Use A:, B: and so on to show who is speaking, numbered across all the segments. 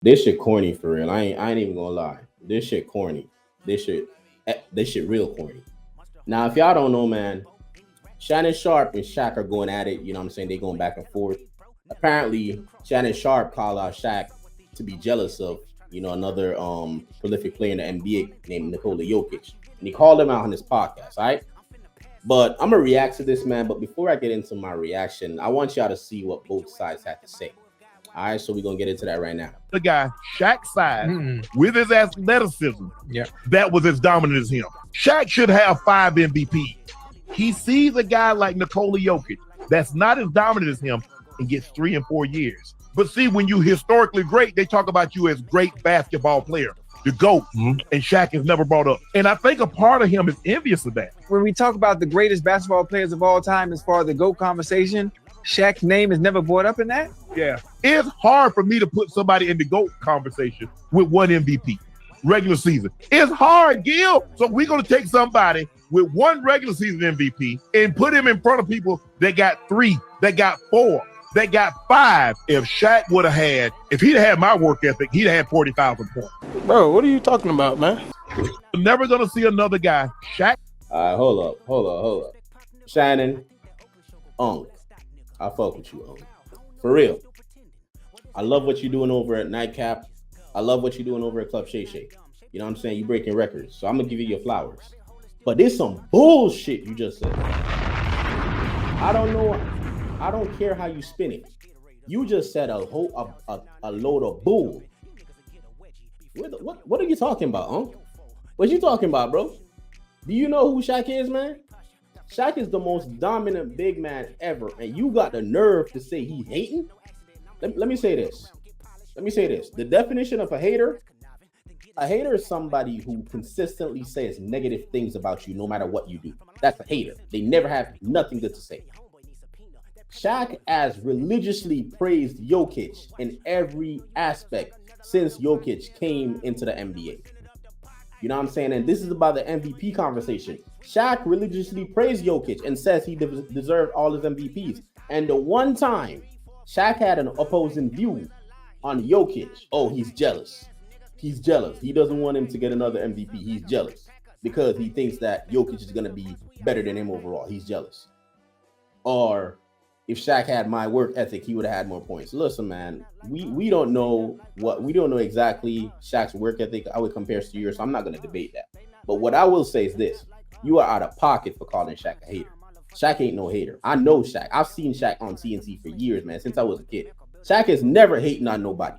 A: This shit corny for real. I ain't even gonna lie. This shit corny. This shit real corny. Now, if y'all don't know, man, Shannon Sharp and Shaq are going at it. You know what I'm saying? They going back and forth. Apparently, Shannon Sharp called out Shaq to be jealous of, another prolific player in the NBA named Nikola Jokic. And he called him out on his podcast, all right? But I'm gonna react to this, man. But before I get into my reaction, I want y'all to see what both sides have to say. All right, so we're gonna get into that right now.
B: The guy, Shaq size, with his athleticism, that was as dominant as him. Shaq should have 5 MVPs. He sees a guy like Nikola Jokic that's not as dominant as him and gets 3 and 4 years. But see, when you historically great, they talk about you as great basketball player, the GOAT, and Shaq is never brought up. And I think a part of him is envious of that.
C: When we talk about the greatest basketball players of all time as far as the GOAT conversation, Shaq's name is never brought up in that?
B: Yeah. It's hard for me to put somebody in the GOAT conversation with 1 MVP, regular season. It's hard, Gil. So we're going to take somebody with 1 regular season MVP and put him in front of people that got 3, that got 4, that got 5. If Shaq would have if he'd had my work ethic, he'd have had 40,000 points.
D: Bro, what are you talking about, man?
B: We're never going to see another guy. Shaq.
A: All right, hold up. Shannon, I fuck with you, for real. I love what you're doing over at Nightcap. I love what you're doing over at Club Shay Shay. You know what I'm saying? You're breaking records, so I'm gonna give you your flowers. But there's some bullshit you just said. I don't know. I don't care how you spin it. You just said a load of bull. What are you talking about, What you talking about, bro? Do you know who Shaq is, man? Shaq is the most dominant big man ever, and you got the nerve to say he hating? Let me say this. The definition of a hater is somebody who consistently says negative things about you no matter what you do. That's a hater. They never have nothing good to say. Shaq has religiously praised Jokic in every aspect since Jokic came into the NBA. You know what I'm saying? And this is about the MVP conversation. Shaq religiously praised Jokic and says he deserved all his MVPs. And the one time Shaq had an opposing view on Jokic, he's jealous. He doesn't want him to get another MVP. He's jealous because he thinks that Jokic is going to be better than him overall. He's jealous. Or if Shaq had my work ethic, he would have had more points. Listen, man, we don't know exactly Shaq's work ethic, how it compares to yours, so I'm not going to debate that. But what I will say is this. You are out of pocket for calling Shaq a hater. Shaq ain't no hater. I know Shaq. I've seen Shaq on CNC for years, man, since I was a kid. Shaq is never hating on nobody.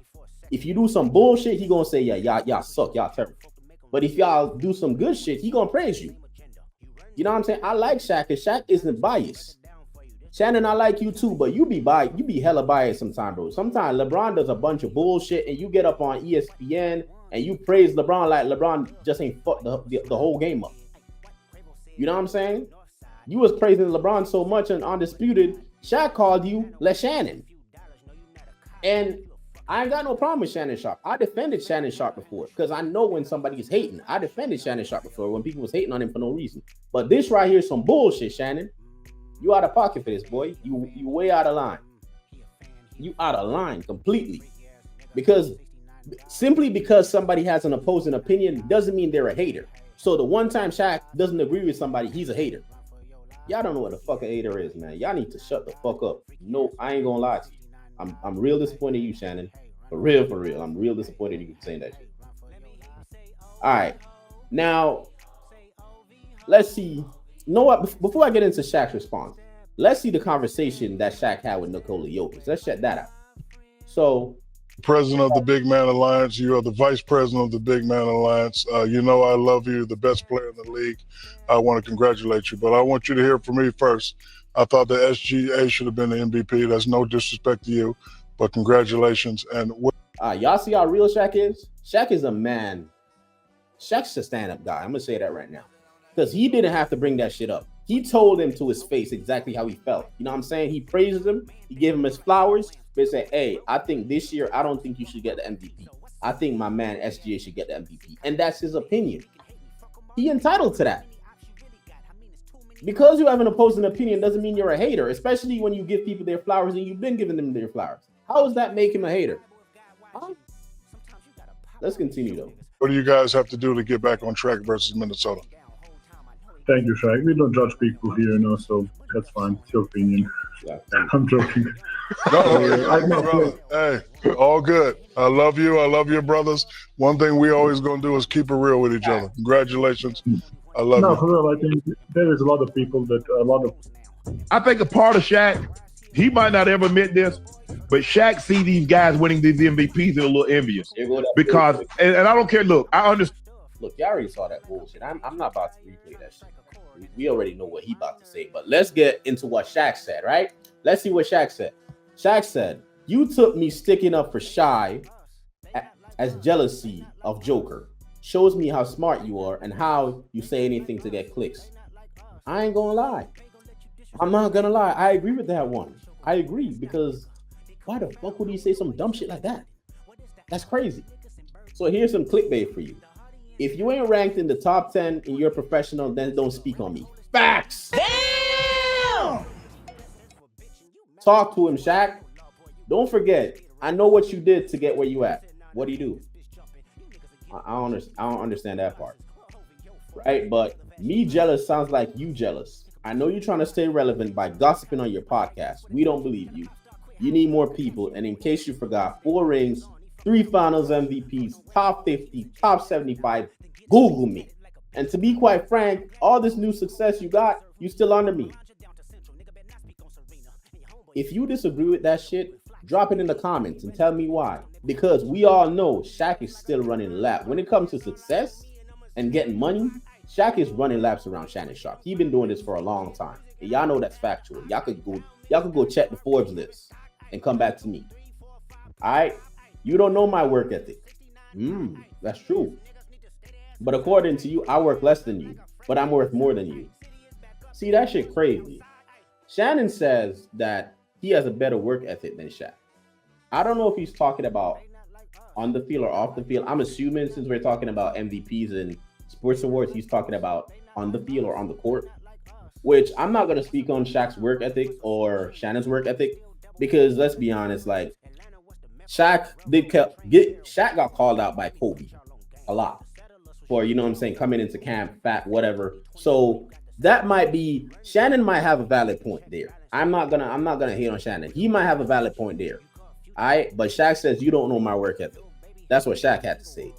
A: If you do some bullshit, he gonna say, yeah, y'all suck, y'all terrible. But if y'all do some good shit, he gonna praise you. You know what I'm saying? I like Shaq, because Shaq isn't biased. Shannon, I like you too, but you be hella biased sometimes, bro. Sometimes LeBron does a bunch of bullshit, and you get up on ESPN and you praise LeBron like LeBron just ain't fucked the whole game up. You know what I'm saying? You was praising LeBron so much and Undisputed, Shaq called you Le Shannon. And I ain't got no problem with Shannon Sharp. I defended Shannon Sharp before because I know when somebody is hating. I defended Shannon Sharp before when people was hating on him for no reason. But this right here is some bullshit, Shannon. You out of pocket for this, boy. You way out of line. You out of line completely. Simply because somebody has an opposing opinion doesn't mean they're a hater. So the one time Shaq doesn't agree with somebody, he's a hater. Y'all don't know what the fuck a hater is, man. Y'all need to shut the fuck up. No, I ain't gonna lie to you. I'm real disappointed in you, Shannon. For real. I'm real disappointed in you saying that shit. All right. Now, let's see. You know what? Before I get into Shaq's response, let's see the conversation that Shaq had with Nikola Jokic. Let's check that out. So,
E: President of the Big Man Alliance, you are the Vice President of the Big Man Alliance. You know I love you, the best player in the league. I want to congratulate you, but I want you to hear from me first. I thought the SGA should have been the MVP. That's no disrespect to you, but congratulations. And
A: y'all see how real Shaq is? Shaq is a man. Shaq's a stand-up guy. I'm going to say that right now. Because he didn't have to bring that shit up. He told him to his face exactly how he felt. You know what I'm saying? He praises him. He gave him his flowers. But he said, hey, I think this year, I don't think you should get the MVP. I think my man SGA should get the MVP. And that's his opinion. He entitled to that. Because you have an opposing opinion doesn't mean you're a hater, especially when you give people their flowers and you've been giving them their flowers. How does that make him a hater? Huh? Let's continue though.
E: What do you guys have to do to get back on track versus Minnesota?
F: Thank you, Shaq. We don't judge people here, so that's fine. It's your opinion.
A: Yeah.
F: I'm joking.
E: Brother. Hey, all good. I love you. I love your brothers. One thing we always gonna do is keep it real with each other. Congratulations. I love you.
F: For real, I think there is a lot of people
B: I think a part of Shaq, he might not ever admit this, but Shaq see these guys winning these MVPs and a little envious because, and I don't care. Look, I understand.
A: Look, y'all already saw that bullshit. I'm not about to replay that shit. We already know what he about to say, but let's get into what Shaq said, right? Let's see what Shaq said. Shaq said, "You took me sticking up for Shy as jealousy of Joker. Shows me how smart you are and how you say anything to get clicks. I ain't gonna lie. I'm not gonna lie. I agree with that one. I agree because why the fuck would he say some dumb shit like that? That's crazy. So here's some clickbait for you. If you ain't ranked in the top 10 in your professional, then don't speak on me. Facts. Damn. Talk to him, Shaq. Don't forget, I know what you did to get where you at. What do you do? I don't understand that part. Right? But me jealous sounds like you jealous. I know you're trying to stay relevant by gossiping on your podcast. We don't believe you. You need more people. And in case you forgot, 4 rings, 3 finals MVPs, top 50, top 75. Google me. And to be quite frank, all this new success you got, you still under me. If you disagree with that shit, drop it in the comments and tell me why. Because we all know Shaq is still running lap. When it comes to success and getting money, Shaq is running laps around Shannon Sharp. He's been doing this for a long time. And y'all know that's factual. Y'all could go check the Forbes list and come back to me. All right? You don't know my work ethic. That's true. But according to you, I work less than you, but I'm worth more than you. See, that shit crazy. Shannon says that he has a better work ethic than Shaq. I don't know if he's talking about on the field or off the field. I'm assuming since we're talking about MVPs and sports awards, he's talking about on the field or on the court, which I'm not going to speak on Shaq's work ethic or Shannon's work ethic because let's be honest, like Shaq got called out by Kobe a lot for, you know what I'm saying, coming into camp, fat, whatever. So that might be, Shannon might have a valid point there. I'm not gonna hate on Shannon. He might have a valid point there. All right, but Shaq says you don't know my work ethic. That's what Shaq had to say.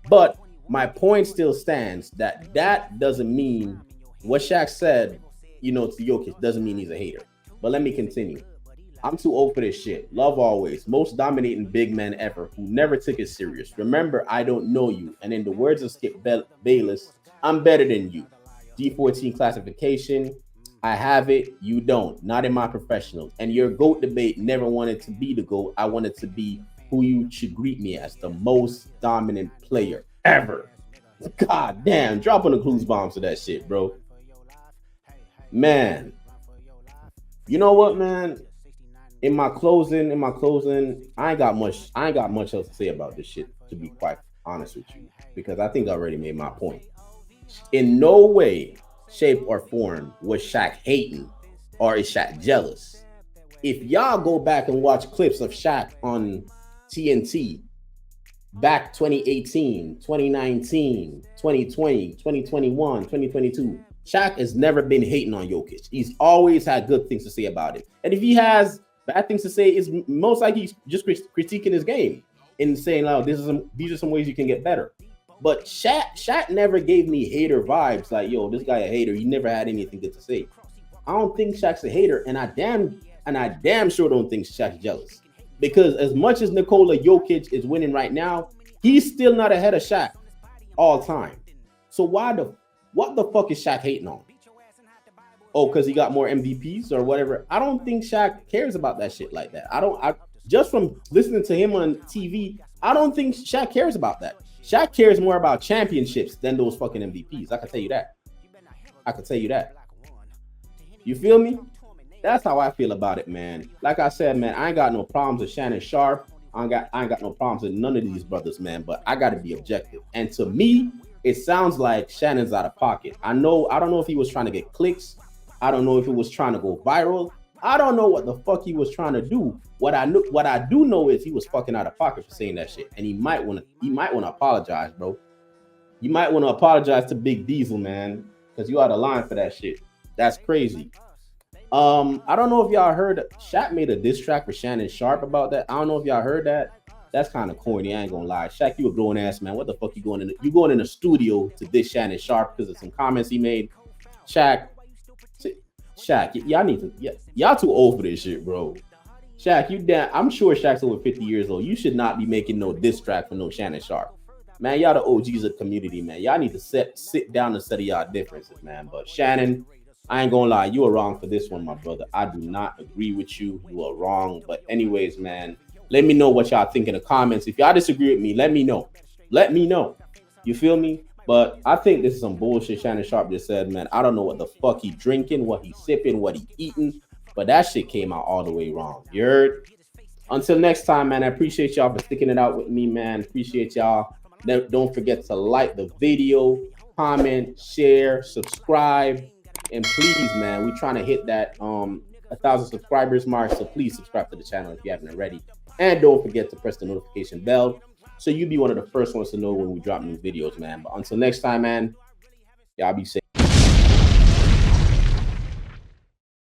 A: But my point still stands that doesn't mean what Shaq said, to Jokic doesn't mean he's a hater. But let me continue. I'm too old for this shit. Love always. Most dominating big man ever who never took it serious. Remember, I don't know you. And in the words of Skip Bayless, I'm better than you. D14 classification. I have it. You don't. Not in my professionals. And your GOAT debate never wanted to be the GOAT. I wanted to be who you should greet me as, the most dominant player ever. God damn. Dropping the clues bombs to that shit, bro. Man. You know what, man? In my closing, I ain't got much else to say about this shit, to be quite honest with you, because I think I already made my point. In no way, shape, or form was Shaq hating or is Shaq jealous. If y'all go back and watch clips of Shaq on TNT back 2018, 2019, 2020, 2021, 2022, Shaq has never been hating on Jokic. He's always had good things to say about it. And if he has bad things to say, is most likely he's just critiquing his game and saying, "Oh, these are some ways you can get better." But Shaq never gave me hater vibes. Like, yo, this guy a hater. He never had anything good to say. I don't think Shaq's a hater, and I damn sure don't think Shaq's jealous. Because as much as Nikola Jokic is winning right now, he's still not ahead of Shaq all time. So what the fuck is Shaq hating on? Oh, because he got more MVPs or whatever. I don't think Shaq cares about that shit like that. I just from listening to him on TV, I don't think Shaq cares about that. Shaq cares more about championships than those fucking MVPs. I can tell you that. You feel me? That's how I feel about it, man. Like I said, man, I ain't got no problems with Shannon Sharp. I ain't got no problems with none of these brothers, man. But I got to be objective. And to me, it sounds like Shannon's out of pocket. I don't know if he was trying to get clicks. I don't know if it was trying to go viral, I don't know what the fuck he was trying to do. What I do know is he was fucking out of pocket for saying that shit, and he might want to apologize, bro. You might want to apologize to Big Diesel, man, because you out of line for that shit. That's crazy. I don't know if y'all heard Shaq made a diss track for Shannon Sharp about that. I don't know if y'all heard that. That's kind of corny. I ain't gonna lie. Shaq, you a grown ass man. What the fuck you going in the studio to diss Shannon Sharp because of some comments he made? Shaq, y'all need to. Y'all too old for this shit, bro. Shaq, you damn. I'm sure Shaq's over 50 years old. You should not be making no diss track for no Shannon Sharp. Man, y'all the OGs of the community, man. Y'all need to sit down and study y'all differences, man. But Shannon, I ain't gonna lie, you are wrong for this one, my brother. I do not agree with you. You are wrong. But anyways, man, let me know what y'all think in the comments. If y'all disagree with me, let me know. Let me know. You feel me? But I think this is some bullshit Shannon Sharp just said, man. I don't know what the fuck he drinking, what he sipping, what he eating. But that shit came out all the way wrong. You heard? Until next time, man, I appreciate y'all for sticking it out with me, man. Appreciate y'all. Don't forget to like the video, comment, share, subscribe, and please, man, we're trying to hit that 1,000 subscribers mark. So please subscribe to the channel if you haven't already, and don't forget to press the notification bell so you'll be one of the first ones to know when we drop new videos, man. But until next time, man, y'all be safe.